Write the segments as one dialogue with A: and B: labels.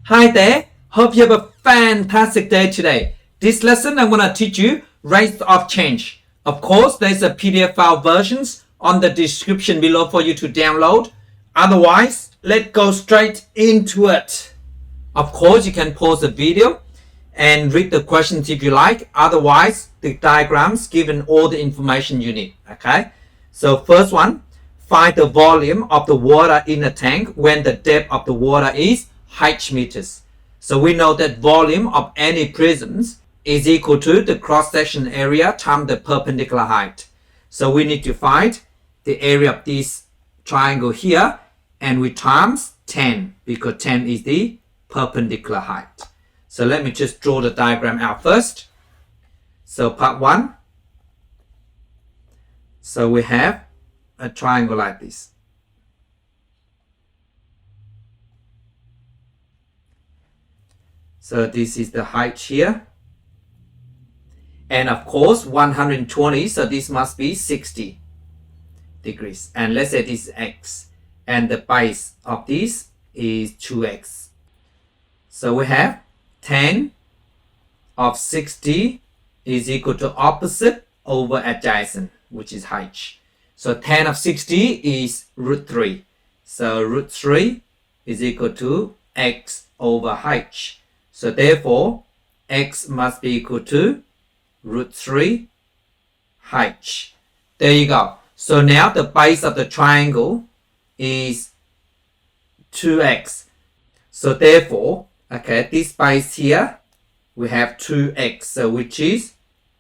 A: Hi there, hope you have a fantastic day today. This lesson I'm going to teach you rates of change. Of course, there's a PDF file versions on the description below for you to download. Otherwise, let's go straight into it. Of course, you can pause the video and read the questions if you like. Otherwise, the diagrams given all the information you need. Okay, so first one, find the volume of the water in a tank when the depth of the water is h meters. So we know that volume of any prisms is equal to the cross-section area times the perpendicular height. So we need to find the area of this triangle here, and we times 10 because 10 is the perpendicular height. So let me just draw the diagram out first. So part 1. So we have a triangle like this. So this is the height here. And of course 120, so this must be 60 degrees. And let's say this is x. And the base of this is 2x. So we have 10 of 60 is equal to opposite over adjacent, which is h. So 10 of 60 is root 3. So root 3 is equal to x over h. So therefore, x must be equal to root 3 h. There you go. So now the base of the triangle is 2x. So therefore, okay, this base here, we have 2x, so which is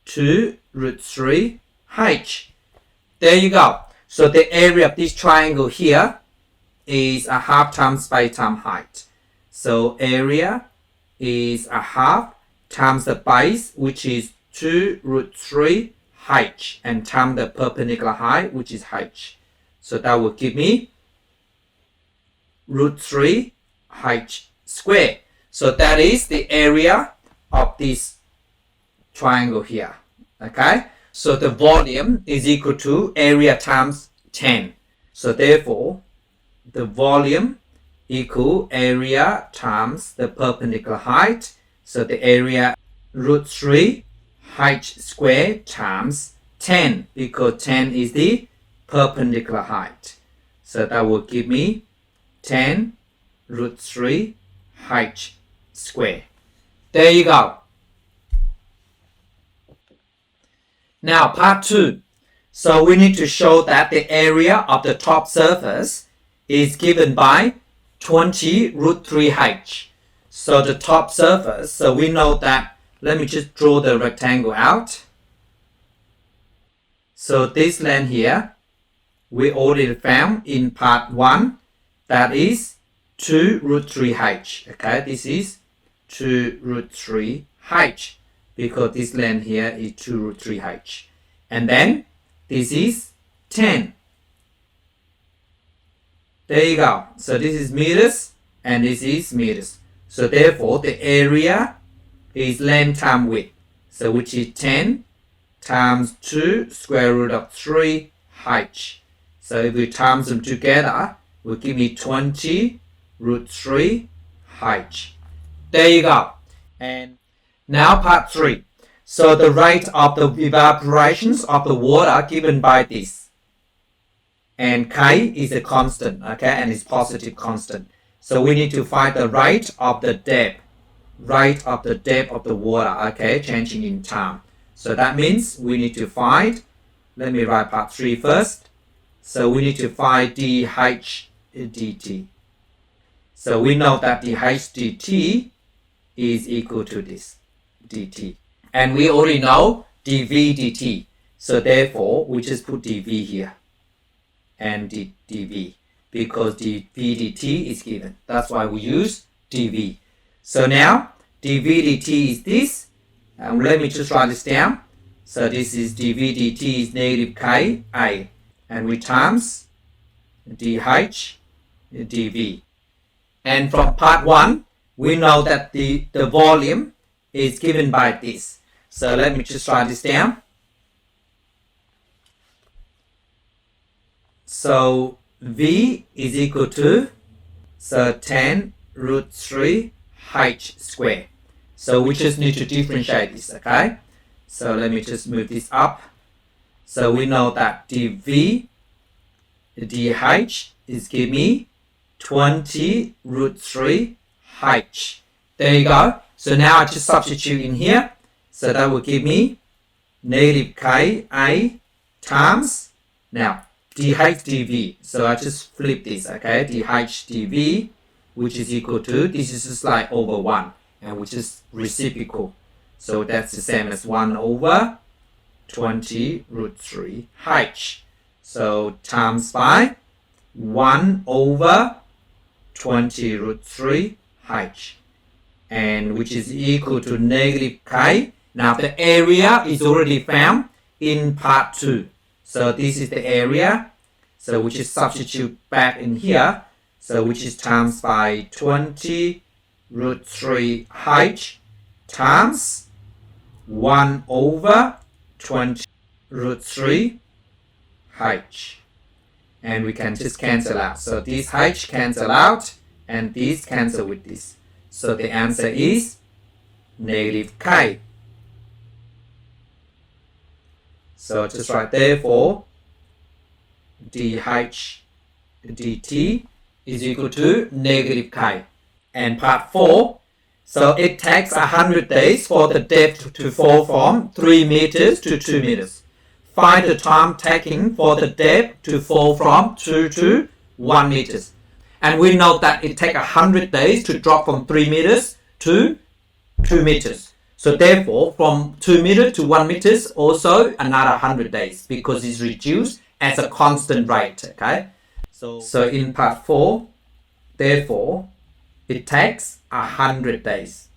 A: 2 root 3 h. There you go. So the area of this triangle here is a half times base times height. So area is a half times the base, which is 2 root 3 h, and times the perpendicular height, which is h. So that will give me root 3 h squared. So that is the area of this triangle here. Okay, so the volume is equal to area times 10. So therefore, the volume equal area times the perpendicular height. So the area root 3 h squared times 10, because 10 is the perpendicular height. So that will give me 10 root 3 h squared. There you go. Now part 2. So we need to show that the area of the top surface is given by 20 root 3 h. So the top surface, so we know that, let me just draw the rectangle out. So this length here, we already found in part 1, that is 2 root 3 h. Okay, this is 2 root 3 h, because this length here is 2 root 3 h. And then this is 10. There you go. So this is meters and this is meters. So therefore the area is length times width. So which is 10 times 2 square root of 3 h. So if we times them together, will give me 20 root 3 h. There you go. And now part 3. So the rate of the evaporations of the water given by this. And K is a constant, okay, and it's positive constant. So we need to find the rate of the depth of the water, okay, changing in time. So that means we need to find, let me write part 3 first. So we need to find dH dt. So we know that dH dt is equal to this dt. And we already know dV dt. So therefore, we just put dV here and dV, because dV dt is given. That's why we use dV. So now dV dt is this. Let me just write this down. So this is dV dt is negative K A. And we times dH dV. And from part 1, we know that the volume is given by this. So let me just write this down. So V is equal to, so 10 root 3 h squared. So we just need to differentiate this, okay? So let me just move this up. So we know that dv dh is give me 20 root 3 h. There you go. So now I just substitute in here. So that will give me negative ka times, now dh dv. So I just flip this, okay? dh dv, which is equal to, this is just like over 1, and which is reciprocal. So that's the same as 1 over 20 root 3 h. So times by 1 over 20 root 3 h, and which is equal to negative k. Now the area is already found in part 2. So this is the area. So which is substitute back in here. So which is times by 20 root 3 h times 1 over 20 root 3 h. And we can just cancel out. So this h cancel out and this cancel with this. So the answer is negative k. So just write therefore dh dt is equal to negative k. And part 4, so it takes 100 days for the depth to fall from 3 meters to 2 meters. Find the time taking for the depth to fall from 2 to 1 meters. And we know that it takes 100 days to drop from 3 meters to 2 meters. So therefore, from 2 meters to 1 meters, also another 100 days because it's reduced as a constant rate, okay? So in part 4, therefore, it takes 100 days.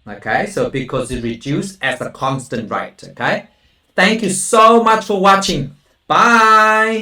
A: Okay, so because it reduced as a constant rate, okay? Thank you so much for watching. Bye!